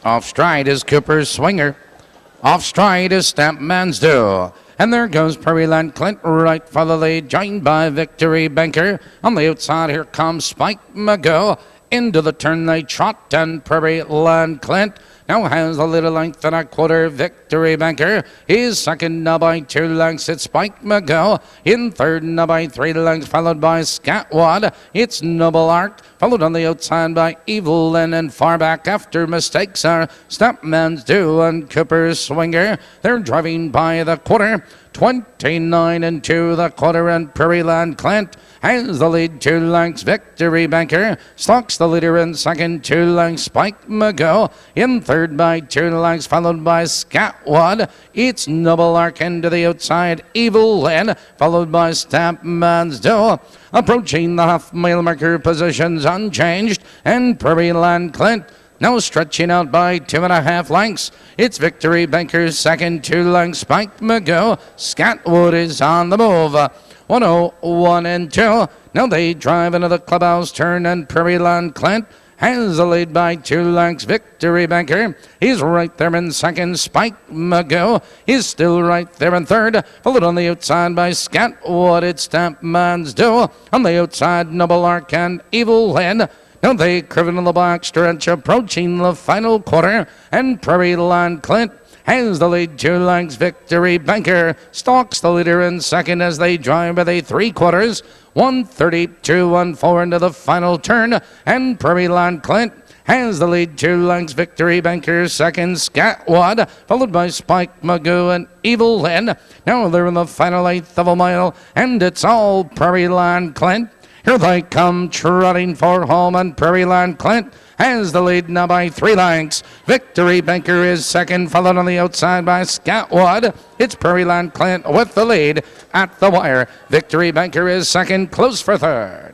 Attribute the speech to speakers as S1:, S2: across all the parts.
S1: Off stride is Cooper's Swinger. Off stride is Stampman's Do. And there goes Prairie Land Clint right for the lead, joined by Victory Banker. On the outside, here comes Spike McGo. Into the turn they trot, and Prairie Land Clint now has a little length and a quarter. Victory Banker is second now by 2 lengths. It's Spike McGo in third now by 3 lengths, followed by Scatwad. It's Noble Art, followed on the outside by Evil Lynn, and far back after mistakes are Stepman's Do and Cooper's Swinger. They're driving by the quarter. 29 and 2 the quarter, and Prairie Land Clint has the lead 2 lengths. Victory Banker stalks the leader in second, 2 lengths. Spike McGo in third by 2 lengths, followed by Scatwad. It's Noble Ark into the outside, Evil Lynn, followed by Stampman's Do. Approaching the half-mile marker, positions unchanged, and Prairie Land Clint now stretching out by 2.5 lengths. It's Victory Banker's second, 2 lengths. Spike McGo. Scatwood is on the move. 101 and 2. Now they drive into the clubhouse turn, and Prairie Land Clint has the lead by 2 lengths. Victory Banker is right there in second. Spike McGo is still right there in third, followed on the outside by Scatwood. It's Stampman's Do. On the outside, Noble Ark and Evil Lynn. Now they curve into the back stretch, approaching the final quarter, and Prairie Land Clint has the lead 2 lengths. Victory Banker stalks the leader in second as they drive by the 3/4. 132-1-4 into the final turn, and Prairie Land Clint has the lead 2 lengths. Victory Banker second, Scatwad, followed by Spike McGo and Evil Lynn. Now they're in the final 1/8 of a mile, and it's all Prairie Land Clint. Here they come trotting for home, and Prairie Land Clint has the lead now by 3 lengths. Victory Banker is second, followed on the outside by Scatwood. It's Prairie Land Clint with the lead at the wire. Victory Banker is second, close for third.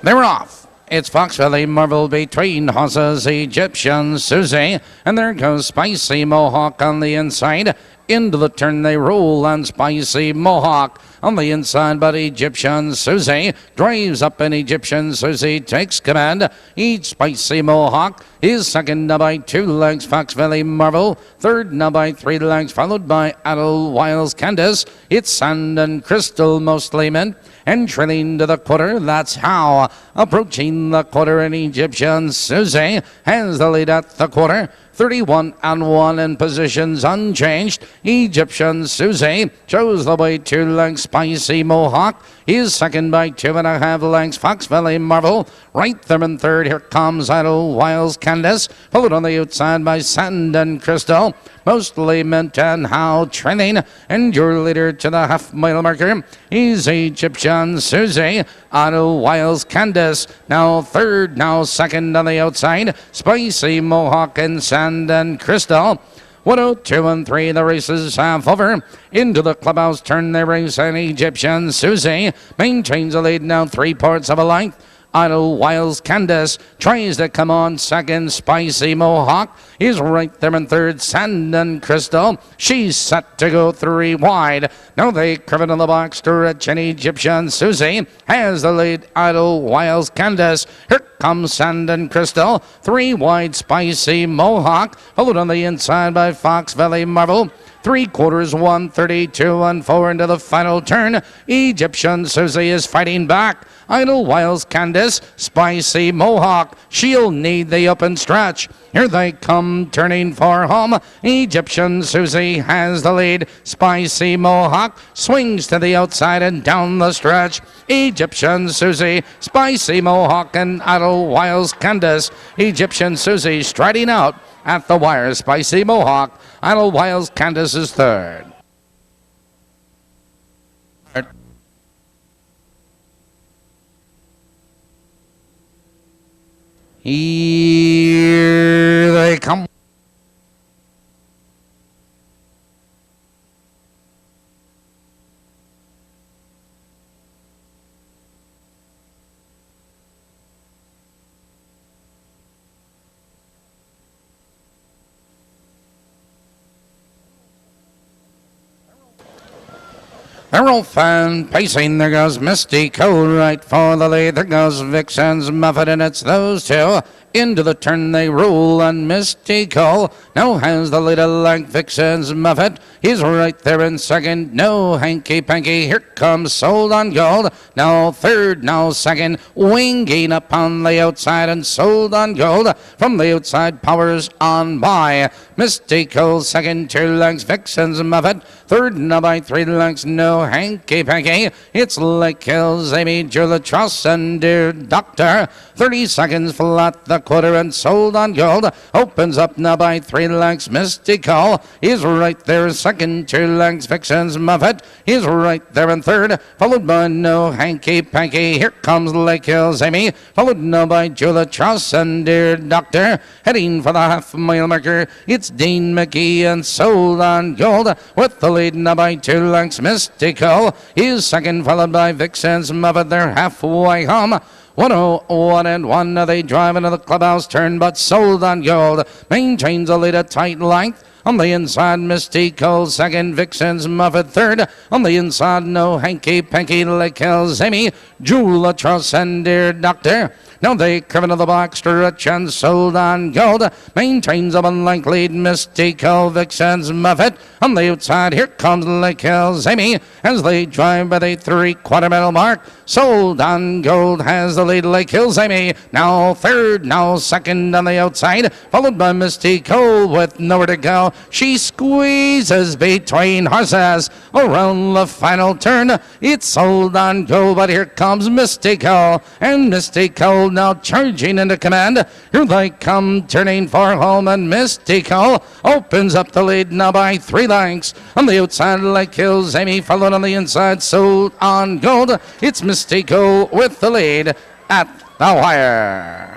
S1: They're off. It's Fox Valley Marvel between horses, Egyptian Susie, and there goes Spicy Mohawk on the inside. Into the turn they roll, and Spicy Mohawk on the inside, but Egyptian Susie drives up, and Egyptian Susie takes command. Each Spicy Mohawk is second now by 2 lengths. Fox Valley Marvel third now by 3 lengths, followed by Idlewild Candace. It's Sand and Crystal mostly mint, and trailing to the quarter. That's how. Approaching the quarter, and Egyptian Susie has the lead at the quarter. 31 and 1 in positions unchanged. Egyptian Susie chose the way 2 lengths. Spicy Mohawk is second by 2.5 lengths. Fox Valley Marvel right there in third. Here comes Idlewild Candace, followed on the outside by Sand and Crystal. Mostly mint and how training, and your leader to the half-mile marker is Egyptian Susie. Idlewild Candace now third, now second on the outside. Spicy Mohawk and Sand and Crystal. 102 and 3, the race is half over. Into the clubhouse turn they race, and Egyptian Susie maintains the lead now 3/4 of a length. Idlewild Candace tries to come on second. Spicy Mohawk is right there in third. Sand and Crystal, she's set to go 3 wide. Now they curve into the box stretch, and Egyptian Susie has the lead. Idlewild Candace. Here comes Sand and Crystal. 3 wide. Spicy Mohawk, followed on the inside by Fox Valley Marvel. 3/4, 132-4 into the final turn. Egyptian Susie is fighting back. Idlewild Candace, Spicy Mohawk, she'll need the open stretch. Here they come turning for home. Egyptian Susie has the lead. Spicy Mohawk swings to the outside and down the stretch. Egyptian Susie, Spicy Mohawk, and Idlewild Candace. Egyptian Susie striding out at the wire. Spicy Mohawk, Idlewild Candace is third. Here they come. They're all fan pacing. There goes Misty Cole right for the lead. There goes Vixen's Muffet, and it's those two. Into the turn they roll, and Misty Cole now has the lead like Vixen's Muffet. He's right there in second. No hanky panky. Here comes Sold on Gold. Now third, now second. Winging up on the outside, and Sold on Gold from the outside powers on by. Misty Cole second, 2 lengths. Vixen's Muffet third, now by 3 lengths. No hanky panky. It's Lake Hills, Amy, Julia Truss, and Dear Doctor. 30 seconds flat the quarter, and Sold on Gold opens up now by 3 lengths. Misty Cole is right there second, 2 lengths. Vixen's Muffet is right there in third, followed by No Hanky Panky. Here comes Lake Hills Amy, followed now by Julia Truss and Dear Doctor. Heading for the half-mile marker, it's Dean McGee and Sold on Gold with the lead now by 2 lengths. Misty Cole is second, followed by Vixen's Muffet. They're halfway home. 101 and 1. Now they drive into the clubhouse turn, but Sold on Gold maintains a lead at tight length. On the inside, Misty Cole second, Vixen's Muffet third. On the inside, No Hanky Panky, Lake Hills Amy, Julia Truss, and Dear Doctor. Now they curve into the box stretch, and Sold on Gold maintains a 1 length lead. Misty Cole, Vixen's Muffet. On the outside, here comes Lake Hills Amy as they drive by the 3/4 mile mark. Sold on Gold has the lead. Lake Hills Amy now third, now second on the outside, followed by Misty Cole with nowhere to go. She squeezes between horses around the final turn. It's Sold on Gold, but here comes Misty Cole, and Misty Cole now charging into command. Here they come, turning for home, and Misty Cole opens up the lead now by 3 lengths. On the outside, Lake Hills Amy, followed on the inside, Sold on Gold. It's Misty Cole with the lead at the wire.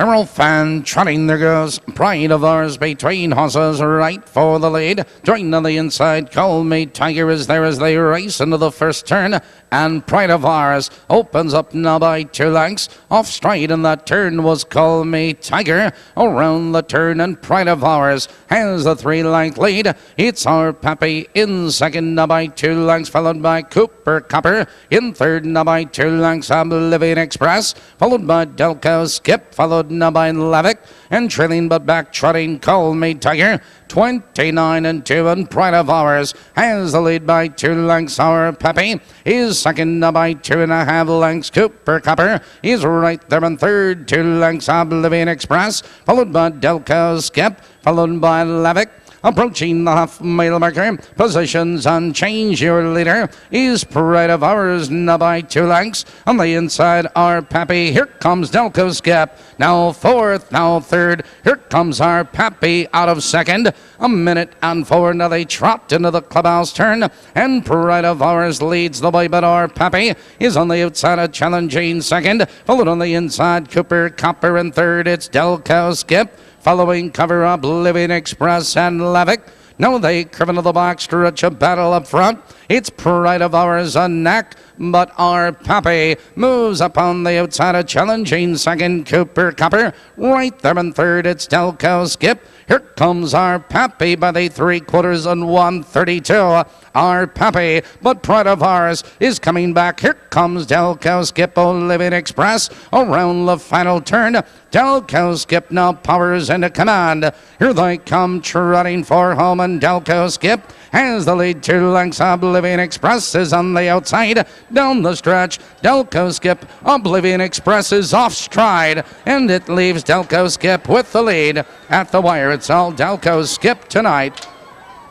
S1: Earl Fan trotting, there goes Pride of Ours between horses, right for the lead. Joined on the inside, Call Me Tiger is there as they race into the first turn. And Pride of Ours opens up now by 2 lengths. Off stride in that turn was Call Me Tiger. Around the turn, and Pride of Ours has the 3-length lead. It's Our Pappy in second now by 2 lengths, followed by Cooper Copper. In third now by 2 lengths, Oblivion Express, followed by Delco Skip, followed now by Lavick, and trailing but back trotting Call Me Tiger. 29 and 2, and Pride of Ours has the lead by 2 lengths. Our Pappy is second now by 2.5 lengths. Cooper Copper is right there in third, 2 lengths. Oblivion Express, followed by Delco Skip, followed by Lavick. Approaching the half-mile marker, positions unchanged. Your leader is Pride of Ours now by 2 lengths. On the inside, Our Pappy. Here comes Delco Skip. Now fourth, now third. Here comes Our Pappy out of second. 1 minute and 4. Now they trot into the clubhouse turn, and Pride of Ours leads the way, but Our Pappy is on the outside of challenging second. Followed on the inside, Cooper Copper in third. It's Delco Skip. Following cover up, Living Express and Lavick. Now they curve into the box, stretch a battle up front. It's Pride of Ours a knack, but Our Pappy moves up on the outside of challenging second. Cooper Copper right there in third. It's Delco Skip. Here comes Our Pappy by the 3/4 and 132. Our Pappy, but Pride of Ours is coming back. Here comes Delco Skip, Living Express around the final turn. Delco Skip now powers into command. Here they come trotting for home, and Delco Skip has the lead. 2 lengths. Oblivion Express is on the outside. Down the stretch, Delco Skip, Oblivion Express is off stride, and it leaves Delco Skip with the lead at the wire. It's all Delco Skip tonight.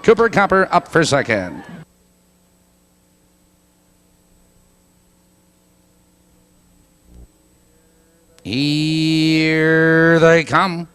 S1: Cooper Copper up for second. Here they come.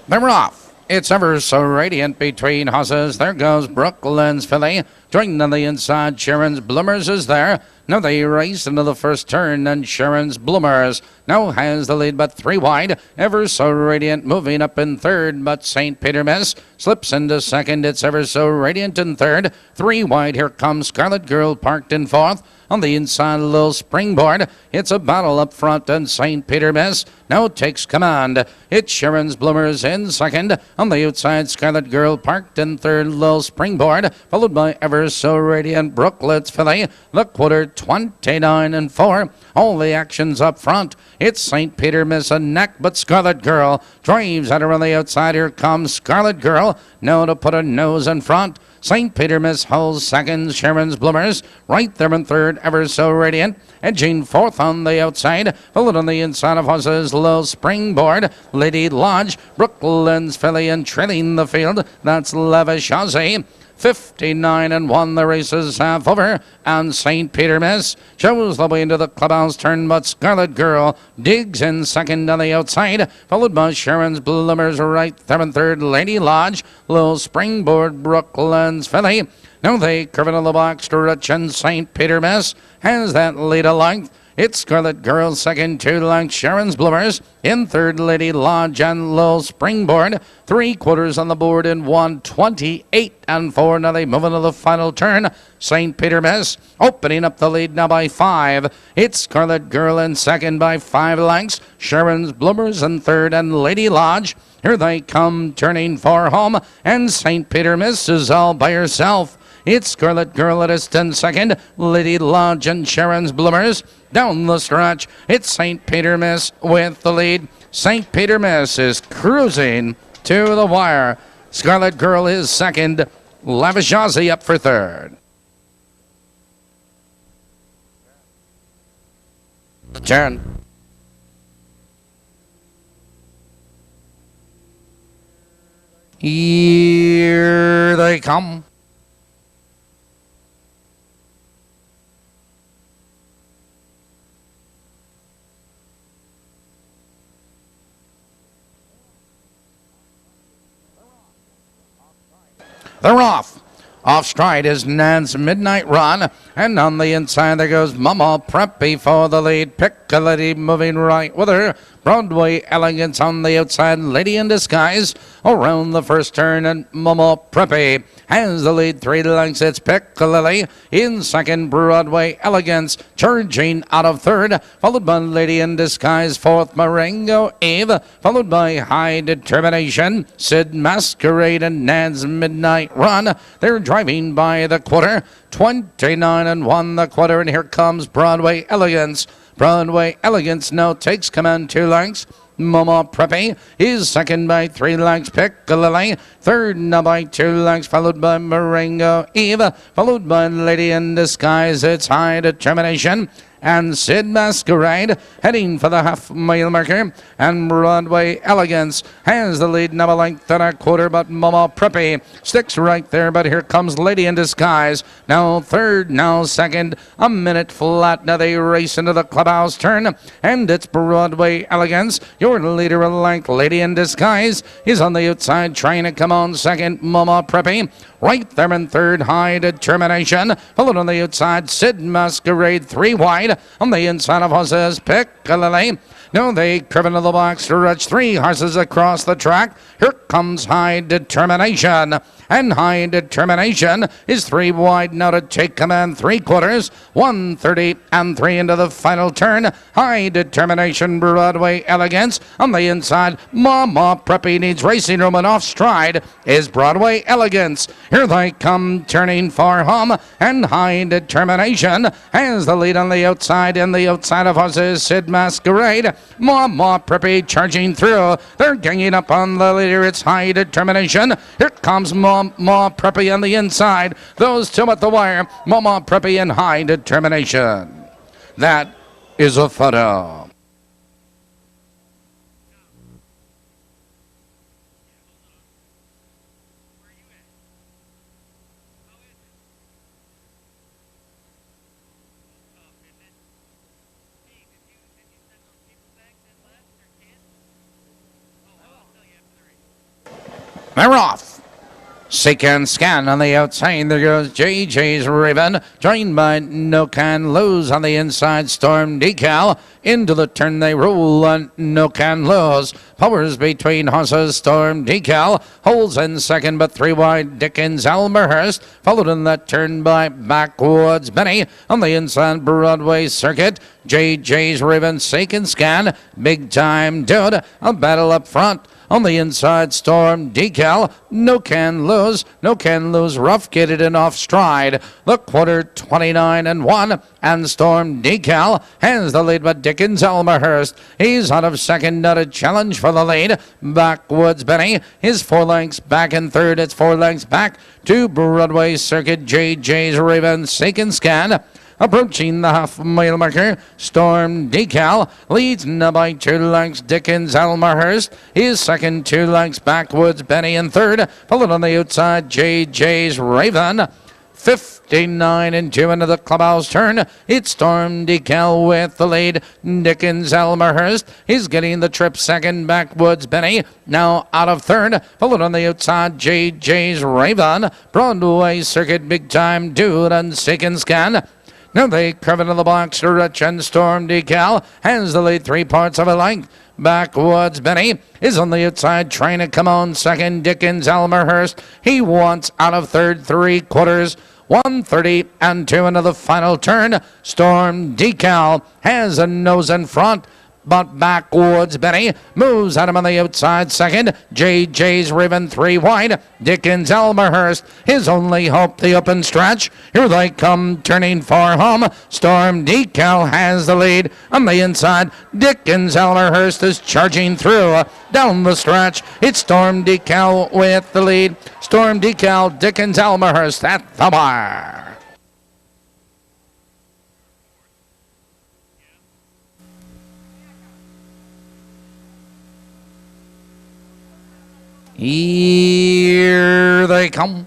S1: They're off. It's ever so radiant between horses. There goes Brooklyn's filly. Joining on the inside, Sharon's Bloomers is there. Now they race into the first turn, and Sharon's Bloomers now has the lead, but 3 wide. Ever so radiant moving up in third, but St. Peter Miss slips into second. It's ever so radiant in third. 3 wide. Here comes Scarlet Girl parked in fourth. On the inside, a little springboard. It's a battle up front, and St. Peter Miss now takes command. It's Sharon's Bloomers in second. On the outside, Scarlet Girl parked in third, little springboard, followed by Ever So Radiant Brooklyn's filly. The quarter 29 and 4. All the actions up front. It's St. Peter Miss a neck, but Scarlet Girl drives at her on the outside. Here comes Scarlet Girl now to put a nose in front. St. Peter Miss holds second, Sharon's Bloomers right there in third, Ever So Radiant, edging fourth on the outside, followed on the inside of horses, Low Springboard, Lady Lodge, Brooklyn's filly, and trailing the field, that's Lavish Aussie. 59 and 1, the race is half over, and St. Peter Miss shows the way into the clubhouse turn, but Scarlet Girl digs in second on the outside, followed by Sharon's Bloomers right there in third, Lady Lodge, Low Springboard, Brooklyn's filly. Now they curve into the box to Rich, and St. Peter Miss has that lead a length. It's Scarlet Girl second, 2 lengths, Sharon's Bloomers. In third, Lady Lodge and Low Springboard. 3/4 on the board in 1:28 and 4. Now they move into the final turn. St. Peter Miss opening up the lead now by 5. It's Scarlet Girl in second by 5 lengths. Sharon's Bloomers in third, and Lady Lodge. Here they come turning for home, and St. Peter Miss is all by herself. It's Scarlet Girl at a second, Lady Lodge and Sharon's Bloomers. Down the stretch, it's St. Peter Miss with the lead. St. Peter Miss is cruising to the wire. Scarlet Girl is second, Lavish Aussie up for third. 10. Here they come. They're off. Off stride is Nan's Midnight Run. And on the inside there goes Mama Preppy for the lead. Piccalilli moving right with her. Broadway Elegance on the outside. Lady in Disguise around the first turn. And Mama Preppy has the lead. 3 lengths. It's Piccalilli in second. Broadway Elegance charging out of third. Followed by Lady in Disguise. Fourth, Marengo Eve. Followed by High Determination. Sid Masquerade and Nan's Midnight Run. They're driving by the quarter. 29 and 1 the quarter, and here comes Broadway Elegance. Broadway Elegance now takes command 2 lengths. Mama Preppy is second by 3 lengths. Piccalilli third now by 2 lengths, followed by Marengo Eve, followed by Lady in Disguise. It's High Determination and Sid Masquerade heading for the half-mile marker, and Broadway Elegance has the lead now a length and a quarter, but Mama Preppy sticks right there. But here comes Lady in Disguise, now third, now second, a minute flat. Now they race into the clubhouse turn, and it's Broadway Elegance, your leader a length. Lady in Disguise is on the outside trying to come on second. Mama Preppy right there in third, High Determination, followed on the outside Sid Masquerade 3 wide. On the inside of horses, Piccalilli. Now they curve into the box to Rich. 3 horses across the track. Here comes High Determination. And High Determination is 3 wide now to take command 3/4. 1:30 and 3 into the final turn. High Determination, Broadway Elegance. On the inside, Mama Preppy needs racing room, and off stride is Broadway Elegance. Here they come turning for home, and High Determination has the lead on the outside. And the outside of horses, Sid Masquerade. Mama Preppy charging through. They're ganging up on the leader. It's High Determination. Here comes Mama Preppy on the inside. Those two at the wire. Mama Preppy and High Determination. That is a photo. They're off. Seek and scan on the outside. There goes JJ's Raven, joined by No Can Lose on the inside. Storm Decal. Into the turn they roll on No Can Lose. Powers between horses. Storm Decal holds in second, but three wide. Dickens Elmerhurst followed in that turn by Backwoods Benny on the inside. Broadway Circuit. JJ's Raven, Seek and Scan. Big Time Dude. A battle up front. On the inside, Storm Decal, No Can Lose, No Can Lose, rough gated and off stride. The quarter 29-1, and Storm Decal has the lead, but Dickens Elmerhurst, he's out of second, not a challenge for the lead. Backwoods Benny is 4 lengths back in third, it's 4 lengths back to Broadway Circuit. JJ's Raven, Seek and Scan. Approaching the half-mile marker, Storm Decal leads now by 2 lengths. Dickens Elmerhurst is second, 2 lengths. Backwoods Benny in third, followed on the outside, JJ's Raven. 59-2 into the clubhouse turn. It's Storm Decal with the lead. Dickens Elmerhurst is getting the trip second. Backwoods Benny now out of third, followed on the outside, JJ's Raven. Broadway Circuit, Big Time Dude, and Seek and Scan. Now they curve into the box, stretch, and Storm Decal has the lead 3 parts of a length. Backwoods Benny is on the outside, trying to come on second. Dickens Elmerhurst, he wants out of third, 3/4. 130-2 into the final turn. Storm Decal has a nose in front, but Backwoods Benny moves at him on the outside second. JJ's Raven 3 wide. Dickens Elmerhurst, his only hope, the open stretch. Here they come, turning for home. Storm Decal has the lead on the inside. Dickens Elmerhurst is charging through down the stretch. It's Storm Decal with the lead. Storm Decal, Dickens Elmerhurst at the bar. Here they come.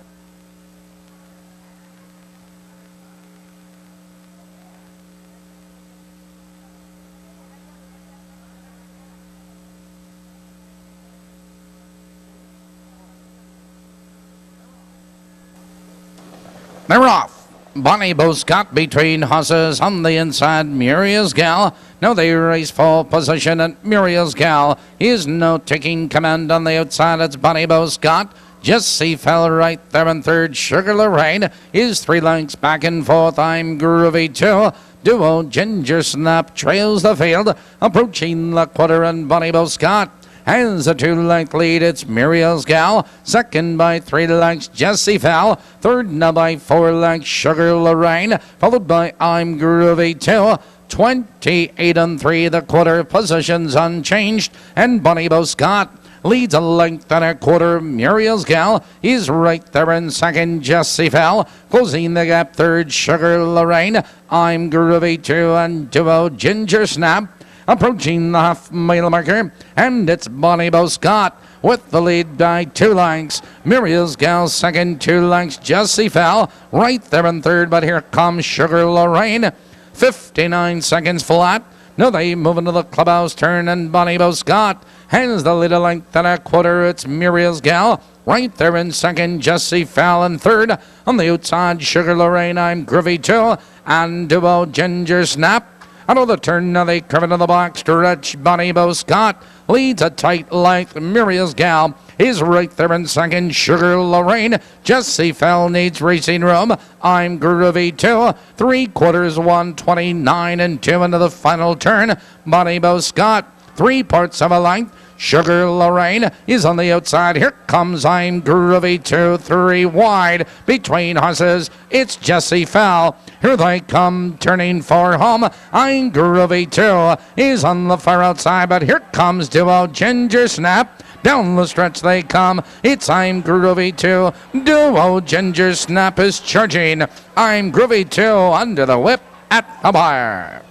S1: They're off. Bonnie Boscott between horses on the inside. Muriel's Gal. Now they race for position, and Muriel's Gal is now taking command on the outside. It's Bonnie Boscott. Jesse fell right there in third. Sugar Lorraine is 3 lengths back and forth. I'm Groovy 2. Duo Ginger Snap trails the field. Approaching the quarter, and Bonnie Boscott has a 2-length lead. It's Muriel's Gal. Second by 3 lengths, Jesse Fell. Third now by 4 lengths, Sugar Lorraine. Followed by I'm Groovy 2. 28-3, the quarter positions unchanged. And Bonnie Boscott leads a length and a quarter. Muriel's Gal is right there in second. Jesse Fell closing the gap third. Sugar Lorraine. I'm Groovy 2 and Duo Ginger Snap approaching the half-mile marker, and it's Bonnie Boscott with the lead by 2 lengths. Muriel's Gal second, 2 lengths. Jesse Fell right there in third, but here comes Sugar Lorraine. 59 seconds flat. Now they move into the clubhouse turn, and Bonnie Boscott has the lead a length and a quarter. It's Muriel's Gal right there in second. Jesse Fell in third. On the outside, Sugar Lorraine, I'm Groovy 2, and Duo Ginger Snap. Another turn, now they curve into the box stretch. Bonnie Boscott leads a tight length. Muriel's Gal is right there in second. Sugar Lorraine. Jesse Fell needs racing room. I'm Groovy 2. 3/4, 129-2 into the final turn. Bonnie Boscott, 3 parts of a length. Sugar Lorraine is on the outside. Here comes I'm Groovy 2, 3 wide between horses. It's Jesse Fell. Here they come, turning for home. I'm Groovy 2 is on the far outside, but here comes Duo Ginger Snap. Down the stretch they come. It's I'm Groovy 2. Duo Ginger Snap is charging. I'm Groovy 2 under the whip at the bar.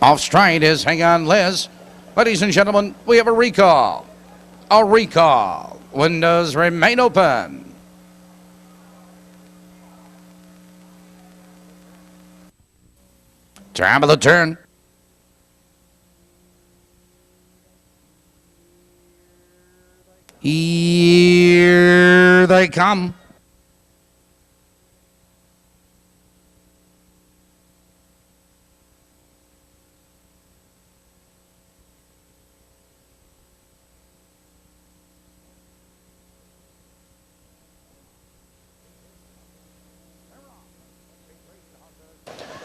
S1: Off stride is Hang On Liz. Ladies and gentlemen, we have a recall. a recall. Windows remain open. Top of the turn. Here they come.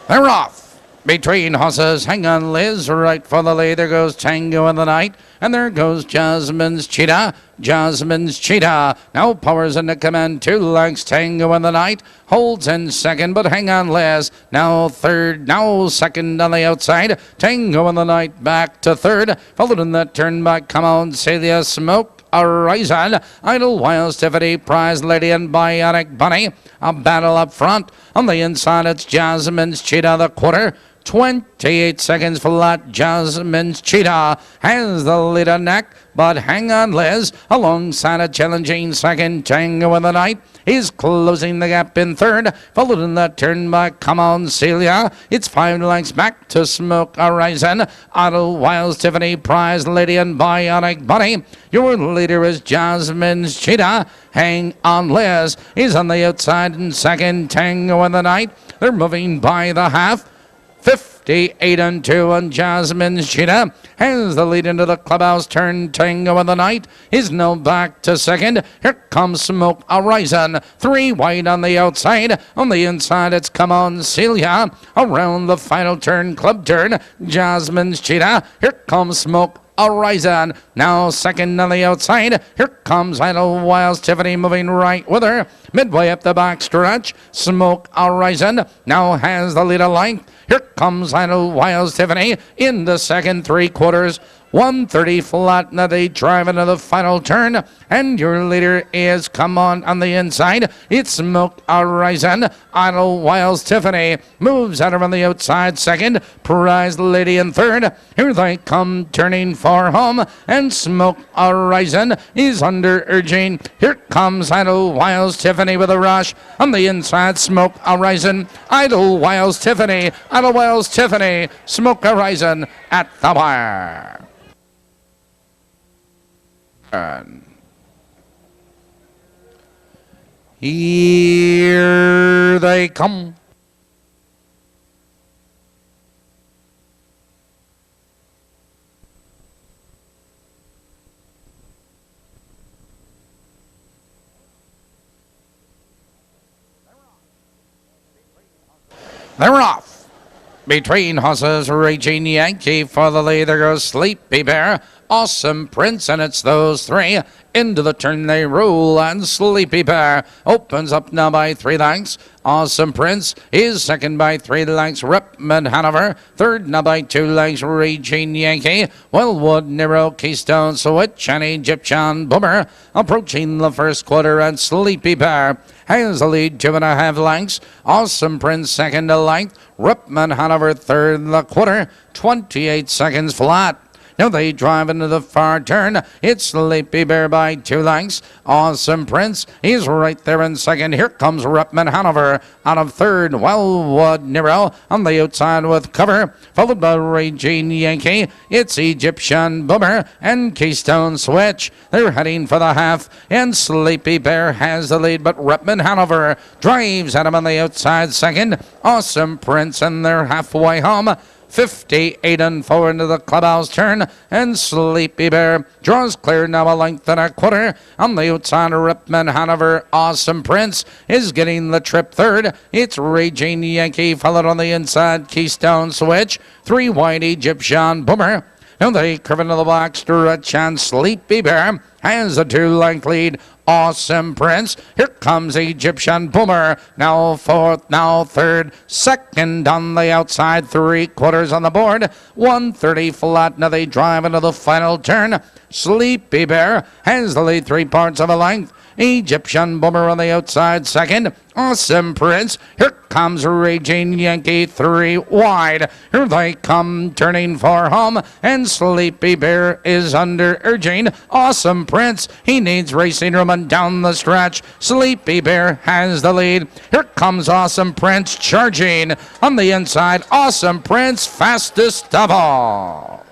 S1: They're off. Between horses, hang on Liz, right for the lead. There goes Tango in the Night, and there goes Jasmine's Cheetah. Jasmine's Cheetah now powers into command. 2 lengths, Tango in the Night holds in second, but hang on Liz. Now third, now second on the outside. Tango in the Night back to third, followed in that turn by Come On Celia, Smoke Horizon, Idlewild, Tiffany, Prize Lady, and Bionic Bunny. A battle up front. On the inside, it's Jasmine's Cheetah, the quarter. 28 seconds flat. Jasmine's Cheetah has the leader neck, but hang on Liz alongside a challenging second. Tango in the Night is closing the gap in third, followed in that turn by Come On Celia. It's 5 lengths back to Smoke Horizon, Idlewild, Tiffany, Prize Lady, and Bionic Bunny. Your leader is Jasmine's Cheetah. Hang on Liz is on the outside in second. Tango in the Night, they're moving by the half. 58 and 2, and Jasmine's Cheetah has the lead into the clubhouse turn. Tango in the Night is now back to second. Here comes Smoke Horizon, 3 wide on the outside. On the inside, it's Come On Celia. Around the final turn, club turn, Jasmine's Cheetah. Here comes Smoke Horizon, now second on the outside. Here comes Idlewild, Tiffany moving right with her. Midway up the back stretch, Smoke Horizon now has the lead of length. Here comes Idlewild, Tiffany in the second 3/4. 130 flat. Now they drive into the final turn, and your leader is Come On the inside. It's Smoke Horizon. Idlewild, Tiffany moves out on the outside second. Prize Lady in third. Here they come turning for home, and Smoke Horizon is under urging. Here comes Idlewild, Tiffany with a rush. On the inside, Smoke Horizon. Idlewild, Tiffany. Idlewild, Tiffany. Smoke Horizon at the wire. Here they come. They're off. Between horses, Raging Yankee for the lead. There goes Sleepy Bear, Awesome Prince, and it's those 3. Into the turn they roll, and Sleepy Bear opens up now by 3 lengths. Awesome Prince is second by 3 lengths. Ripman Hanover, third now by 2 lengths. Raging Yankee, Wildwood, Nero, Keystone Switch, and Egyptian Boomer approaching the first quarter, and Sleepy Bear has the lead 2.5 lengths. Awesome Prince second to length. Ripman Hanover third the quarter. 28 seconds flat. Now they drive into the far turn. It's Sleepy Bear by 2 lengths. Awesome Prince is right there in second. Here comes Ripman Hanover out of third. Wildwood Nero on the outside with cover, followed by Raging Yankee. It's Egyptian Boomer and Keystone Switch. They're heading for the half, and Sleepy Bear has the lead, but Ripman Hanover drives at him on the outside second. Awesome Prince, and they're halfway home. 58 and 4 into the clubhouse turn, and Sleepy Bear draws clear now a length and a quarter. On the outside, Ripman Hanover, Awesome Prince is getting the trip third. It's Raging Yankee, followed on the inside, Keystone Switch. 3 wide, Egyptian Boomer. Now they curve into the box, stretch, and Sleepy Bear has a 2-length lead. Awesome Prince. Here comes Egyptian Boomer. Now fourth, now third, second on the outside, 3/4 on the board. 130 flat. Now they drive into the final turn. Sleepy Bear has the lead 3 parts of a length. Egyptian Boomer on the outside second. Awesome Prince. Here comes Raging Yankee 3 wide. Here they come turning for home. And Sleepy Bear is under urging. Awesome Prince. He needs racing room and down the stretch. Sleepy Bear has the lead. Here comes Awesome Prince charging. On the inside, Awesome Prince fastest of all.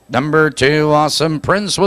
S1: Number 2, Awesome Prince.